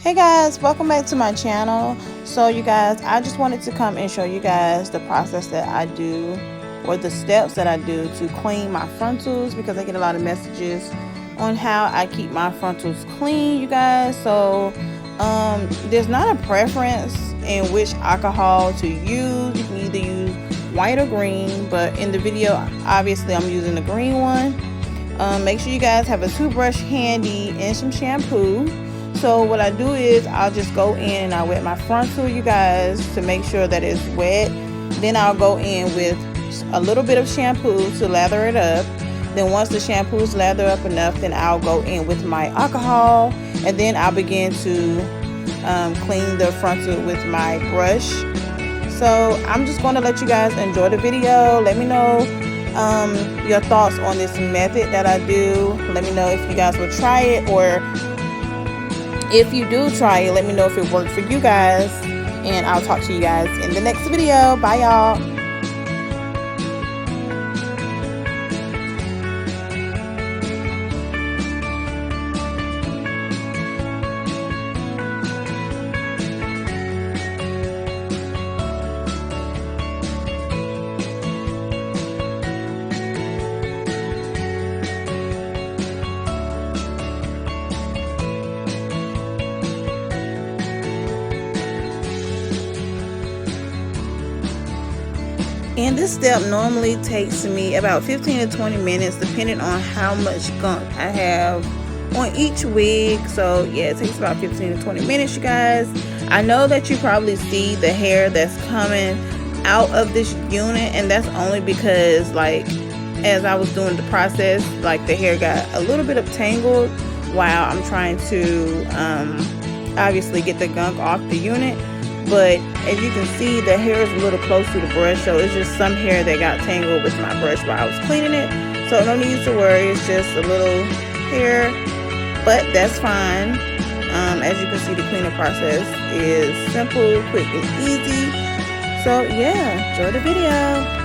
Hey guys, welcome back to my channel. So you guys, I just wanted to come and show you guys the process that I do, or the steps that I do to clean my frontals, because I get a lot of messages on how I keep my frontals clean, you guys. So there's not a preference in which alcohol to use. You can either use white or green, but in the video obviously I'm using the green one. Make sure you guys have a toothbrush handy and some shampoo. So what I do is I'll just go in and I wet my frontal, you guys, to make sure that it's wet. Then I'll go in with a little bit of shampoo to lather it up. Then once the shampoo is lathered up enough, then I'll go in with my alcohol, and then I'll begin to clean the frontal with my brush. So I'm just going to let you guys enjoy the video. Let me know your thoughts on this method that I do. Let me know if you guys will try it, or if you do try it, let me know if it worked for you guys, and I'll talk to you guys in the next video. Bye y'all. And this step normally takes me about 15 to 20 minutes depending on how much gunk I have on each wig. So yeah, it takes about 15 to 20 minutes, you guys. I know that you probably see the hair that's coming out of this unit, and that's only because, like, as I was doing the process, like, the hair got a little bit of tangled while I'm trying to obviously get the gunk off the unit. But as you can see, the hair is a little close to the brush, so it's just some hair that got tangled with my brush while I was cleaning it. So no need to worry, it's just a little hair, but that's fine. As you can see, the cleaning process is simple, quick, and easy. So yeah, enjoy the video.